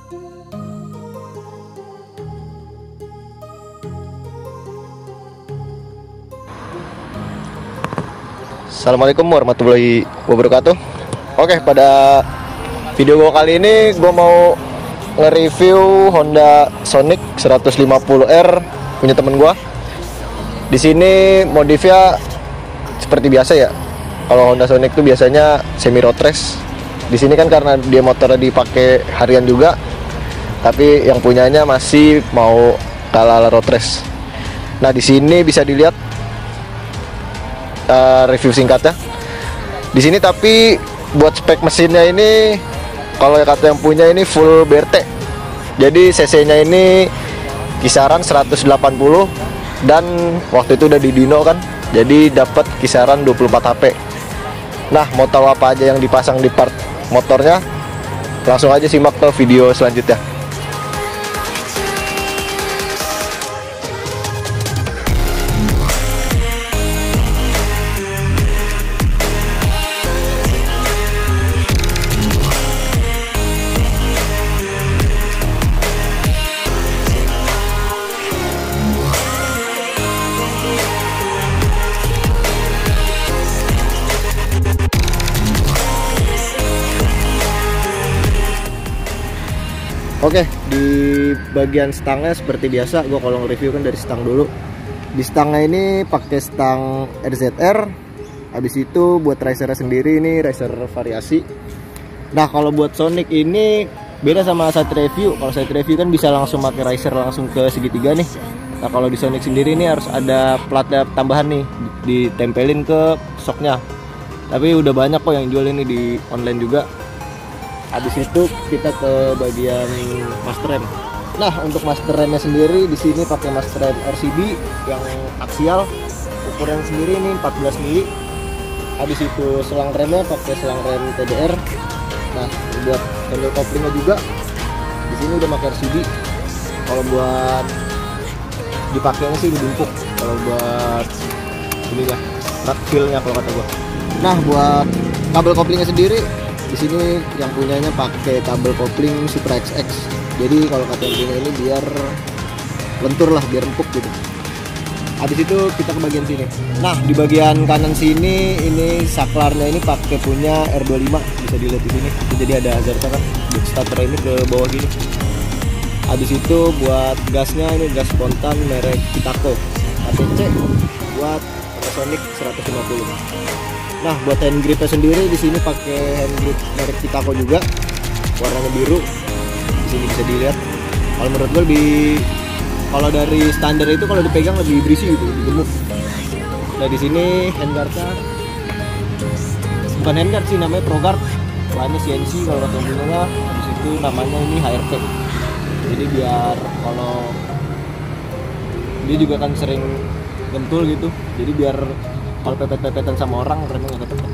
Assalamualaikum warahmatullahi wabarakatuh. Oke, pada video gue kali ini gue mau nge-review Honda Sonic 150R punya temen gue. Di sini modifnya seperti biasa ya. Kalau Honda Sonic tuh biasanya semi road race. Di sini kan karena dia motornya dipakai harian juga, tapi yang punyanya masih mau ala road race. Nah, di sini bisa dilihat review singkatnya di sini. Tapi buat spek mesinnya ini, kalau kata yang punya ini full BRT, jadi cc-nya ini kisaran 180, dan waktu itu udah di dyno kan, jadi dapat kisaran 24 HP. Nah, mau tahu apa aja yang dipasang di part motornya, langsung aja simak ke video selanjutnya. Oke, di bagian stangnya seperti biasa, gue kalau nge-review kan dari stang dulu. Di stangnya ini pakai stang RZR. Habis itu buat risernya sendiri, ini riser variasi. Nah, kalau buat Sonic ini beda sama Side Review. Kalau Side Review kan bisa langsung pakai riser langsung ke segitiga nih. Nah, kalau di Sonic sendiri ini harus ada platnya tambahan nih, ditempelin ke shocknya. Tapi udah banyak kok yang jual ini di online juga. Habis itu kita ke bagian master rem. Nah, untuk master remnya sendiri di sini pakai master rem RCB yang aksial. Ukuran sendiri ini 14 mili. Habis itu selang remnya pakai selang rem TDR. Nah, buat handle couplingnya juga di sini udah pakai RCB. Kalau buat dipakainya sih lebih empuk. Kalau buat ini ya, rat feel-nya kalau kata gua. Nah, buat kabel couplingnya sendiri di sini yang punyanya pakai kabel kopling Super XX. Jadi kalau kata yang punya ini biar lentur lah, biar empuk gitu. Habis itu kita ke bagian sini. Nah, di bagian kanan sini ini saklarnya ini pakai punya R25, bisa dilihat di sini. Jadi ada hazardnya kan, buat starter ini ke bawah gini. Habis itu buat gasnya ini gas spontan merek Kitaco ATC buat Sonic 150. Nah, buat hand gripnya sendiri di sini pakai hand grip merek Kitaco juga, warnanya biru. Di sini bisa dilihat. Kalau menurut gue kalau dari standar itu kalau dipegang lebih berisi gitu, lebih gemuk. Nah, di sini handguardnya bukan handguard sih, namanya ProGuard. Bahannya CNC kalau kata punyanya. Habis itu namanya ini HRT. Jadi biar kalau dia juga kan sering gentul gitu, jadi biar kalau pepet-pepetan sama orang remnya nggak ketemu.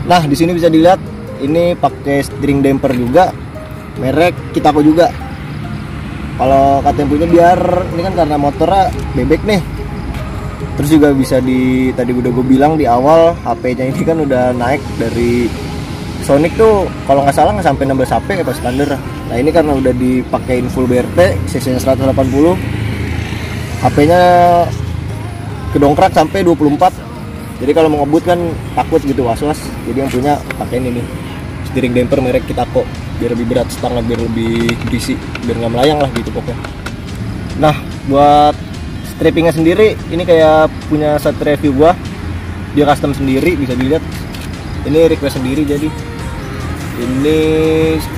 Nah, di sini bisa dilihat ini pakai steering damper juga, merek Kitaco juga. Kalau kata yang punya biar ini kan karena motornya bebek nih. Terus juga bisa tadi udah gue bilang di awal, HP-nya ini kan udah naik dari Sonic tuh kalau nggak salah nggak sampai 16 HP ya pas standar. Nah, ini karena udah dipakein full BRT, cc-nya 180, HP-nya kedongkrak sampai 24. Jadi kalau mau ngebut kan takut gitu, was-was. Jadi yang punya pakein ini steering damper merek Kitaco, biar lebih berat stangnya, biar lebih berisi, biar nggak melayang lah gitu pokoknya. Nah, buat strappingnya sendiri ini kayak punya Side Review gua, dia custom sendiri, bisa dilihat. Ini request sendiri, jadi ini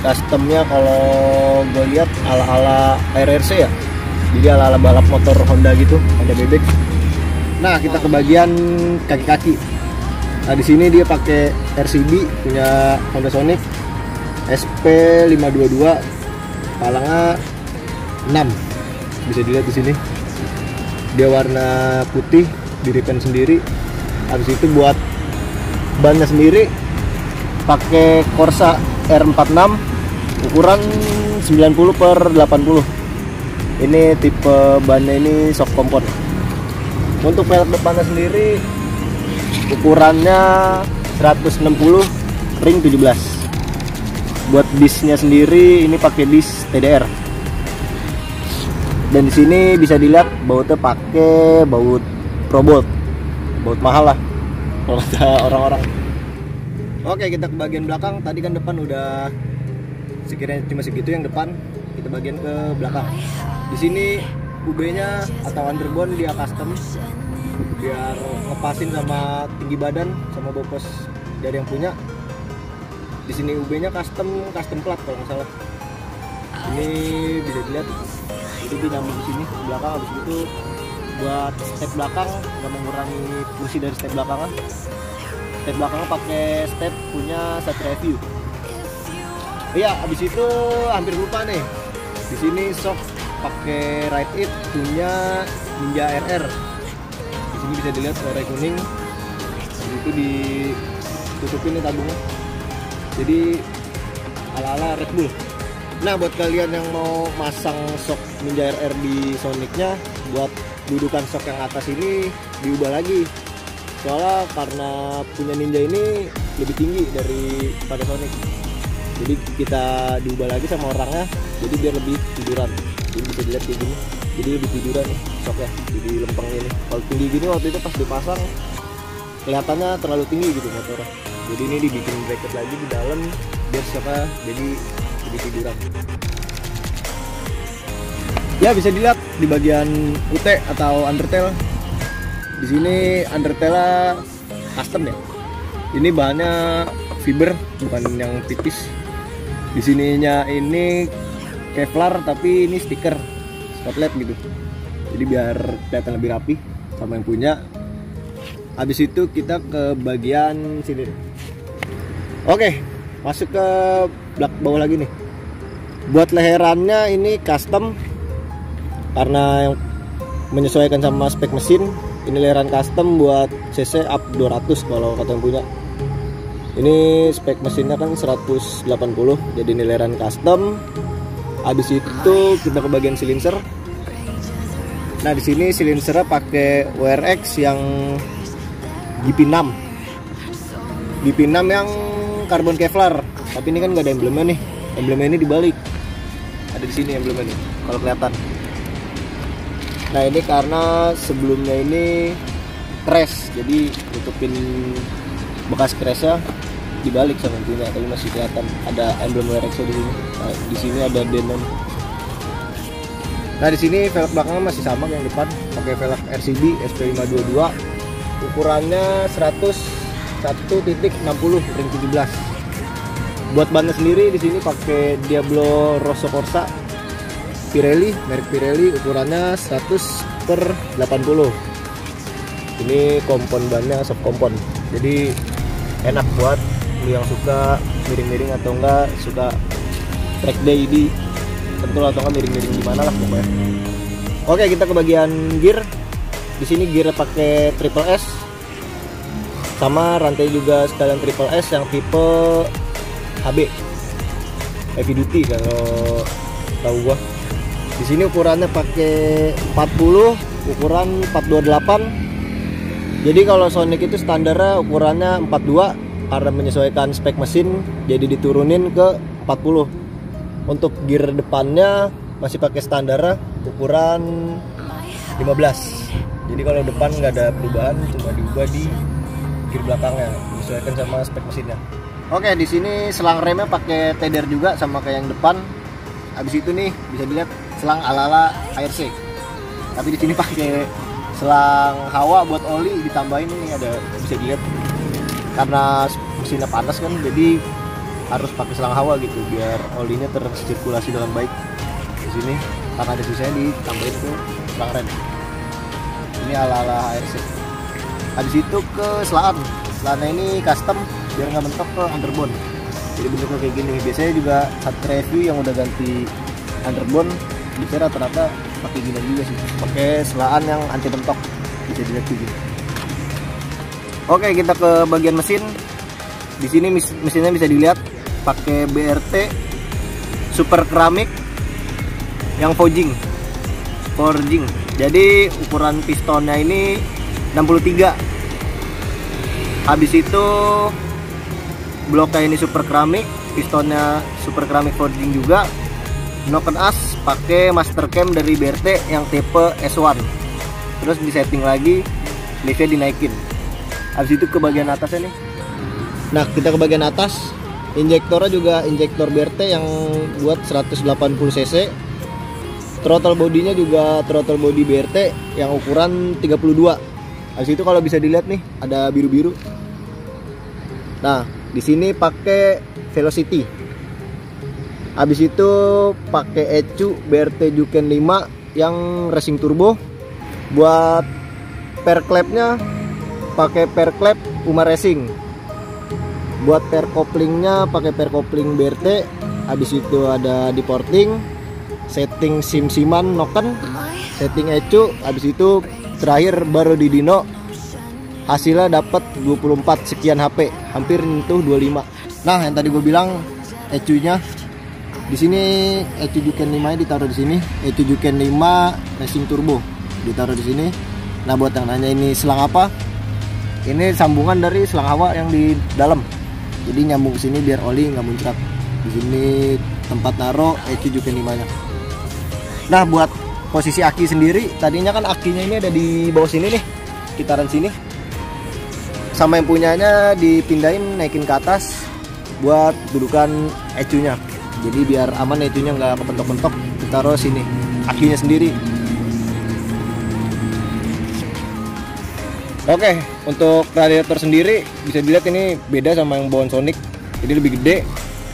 customnya kalau gue lihat ala-ala RRC ya, jadi ala-ala balap motor Honda gitu, Honda bebek. Nah, kita ke bagian kaki-kaki. Nah, di sini dia pakai RCB punya Honda Sonic SP522, palangnya 6. Bisa dilihat di sini. Dia warna putih, di repaint sendiri. Habis itu buat bannya sendiri pakai Corsa R46 ukuran 90/80. Ini tipe bannya ini soft compound. Untuk velg depannya sendiri ukurannya 160 ring 17. Buat disnya sendiri ini pakai dis TDR. Dan di sini bisa dilihat bautnya pakai baut Probolt. Baut mahal lah kalau kata orang-orang. Oke, kita ke bagian belakang. Tadi kan depan udah sekiranya cuma segitu yang depan. Kita bagian ke belakang. Di sini UB-nya atau underbone dia custom biar ngepasin sama tinggi badan sama bopos dari yang punya. Di sini UB-nya custom plat kalau nggak salah. Ini bisa dilihat itu dinamik di sini di belakang. Habis itu buat step belakang nggak mengurangi fungsi dari step belakangnya. Step belakangnya pakai step punya Satria View. Iya, habis itu hampir lupa nih. Di sini shock pakai Ride It punya Ninja RR. Di sini bisa dilihat warna kuning. Habis itu ditutupin nih tabungnya. Jadi ala-ala Red Bull. Nah, buat kalian yang mau masang shock Ninja RR di Sonicnya, buat dudukan shock yang atas ini diubah lagi. Soalnya karena punya Ninja ini lebih tinggi dari pada Sonic. Jadi kita diubah lagi sama orangnya, jadi biar lebih tiduran. Jadi bisa dilihat kayak gini. Jadi lebih tiduran nih shocknya, jadi lempeng ini. Kalau tinggi gini waktu itu pas dipasang kelihatannya terlalu tinggi gitu motornya. Jadi ini dibikin bracket lagi di dalam biar shocknya jadi lebih tiduran. Ya, bisa dilihat di bagian UT atau undertail. Di sini undertailnya custom ya. Ini bahannya fiber, bukan yang tipis. Di sininya ini Kevlar tapi ini stiker spotlight gitu. Jadi biar kelihatan lebih rapi sama yang punya. Habis itu kita ke bagian sini. Oke, masuk ke bawah lagi nih. Buat leherannya ini custom karena yang menyesuaikan sama spek mesin. Ini leheran custom buat cc up 200 kalau kata yang punya. Ini spek mesinnya kan 180, jadi ini leheran custom. Habis itu kita ke bagian silencer. Nah, di sini silencernya pakai WRX yang GP6. GP6 yang karbon Kevlar. Tapi ini kan nggak ada emblemnya nih. Emblemnya ini dibalik. Ada di sini emblemnya nih, kalau kelihatan. Nah, ini karena sebelumnya ini crash, jadi tutupin bekas crashnya dibalik sama punya, tapi masih kelihatan ada emblem WRX di sini. Nah, di sini ada Denon. Nah, di sini velg belakangnya masih sama yang depan, pakai velg RCB SP522. Ukurannya 101.60 ring 17. Buat bannya sendiri di sini pakai Diablo Rosso Corsa Pirelli, merek Pirelli, ukurannya 100/80. Ini kompon bannya soft kompon, jadi enak buat lu yang suka miring-miring atau enggak suka track day di tentu atau enggak miring-miring gimana lah pokoknya. Oke, kita ke bagian gear. Di sini gear pakai triple S, sama rantai juga sekalian triple S yang tipe HB, heavy duty kalau tahu gua. Di sini ukurannya pakai 40, ukuran 428. Jadi kalau Sonic itu standarnya ukurannya 42, karena menyesuaikan spek mesin jadi diturunin ke 40. Untuk gear depannya masih pakai standar ukuran 15. Jadi kalau depan nggak ada perubahan, cuma diubah di gear belakangnya menyesuaikan sama spek mesinnya. Oke, di sini selang remnya pakai TDR juga sama kayak yang depan. Habis itu nih bisa dilihat selang ala-ala ARC. Tapi di sini pakai selang hawa buat oli, ditambahin ini ada, bisa dilihat karena mesinnya panas kan, jadi harus pakai selang hawa gitu biar olinya tersirkulasi dengan baik. Di sini karena ada sisanya ditambahin ke selang rem. Ini ala-ala ARC. Habis itu ke selannya ini custom biar nggak mentok ke underbone. Jadi bentuknya kayak gini. Biasanya juga satu review yang udah ganti underbone bisa rata-rata pakai gini juga sih, pakai selaan yang anti bentok, bisa dilihat gini. Oke, kita ke bagian mesin. Di sini mesinnya bisa dilihat pakai BRT super keramik yang forging. Jadi ukuran pistonnya ini 63. Habis itu bloknya ini super keramik, pistonnya super keramik forging juga. Noken as pakai master cam dari BRT yang tipe S1. Terus disetting lagi, liftnya dinaikin. Habis itu ke bagian atasnya nih. Nah, kita ke bagian atas. Injektornya juga injektor BRT yang buat 180 cc. Throttle bodinya juga throttle body BRT yang ukuran 32. Habis itu kalau bisa dilihat nih, ada biru-biru. Nah, di sini pakai Velocity. Habis itu pakai ECU BRT Juken 5 yang racing turbo. Buat per clapnya pakai per clap Puma Racing. Buat per couplingnya pakai per coupling BRT. Habis itu ada di porting, setting sim-siman Noken, setting ECU. Habis itu terakhir baru di dyno. Hasilnya dapat 24 sekian HP, hampir nyentuh 25. Nah, yang tadi gue bilang ECU-nya di sini, ECU Juken 5-nya ditaruh di sini. ECU Juken 5 Racing Turbo ditaruh di sini. Nah, buat yang nanya ini selang apa? Ini sambungan dari selang hawa yang di dalam. Jadi nyambung ke sini biar oli nggak muncrat. Di sini tempat naruh ECU Juken 5-nya. Nah, buat posisi aki sendiri, tadinya kan akinya ini ada di bawah sini nih, sekitaran sini. Sama yang punyanya dipindahin, naikin ke atas buat dudukan ECU-nya. Jadi biar aman ECU-nya nggak kepentok-pentok, ditaruh sini, akinya sendiri. Oke, untuk radiator sendiri bisa dilihat ini beda sama yang bawaan Sonic. Jadi lebih gede.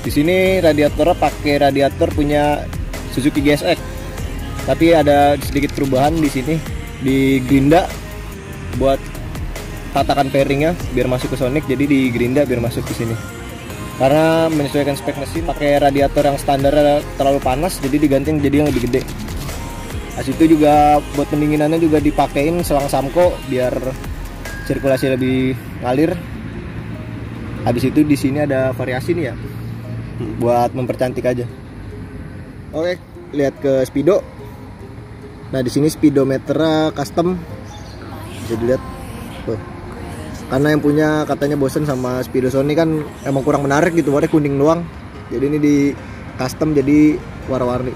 Di sini radiatornya pakai radiator punya Suzuki GSX. Tapi ada sedikit perubahan di sini di gerinda buat tatakan fairingnya biar masuk ke Sonic. Jadi di gerinda biar masuk ke sini. Karena menyesuaikan spek mesin, pakai radiator yang standar terlalu panas, jadi diganti jadi yang lebih gede. Habis itu juga buat pendinginannya juga dipakein selang Samco biar sirkulasi lebih ngalir. Habis itu di sini ada variasi nih ya, buat mempercantik aja. Oke, lihat ke speedo. Nah, di sini speedometernya custom, bisa dilihat tuh. Karena yang punya katanya bosen sama Speedo Sony kan emang kurang menarik gitu, warnanya kuning doang. Jadi ini di custom jadi warna-warni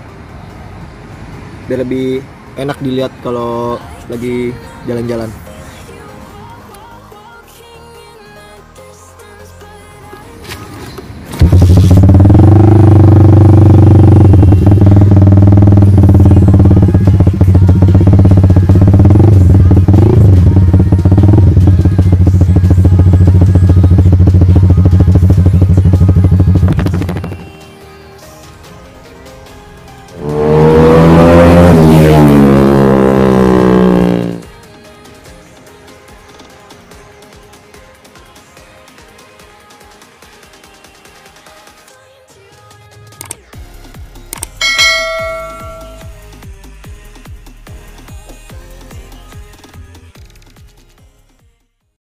biar lebih enak dilihat kalau lagi jalan-jalan.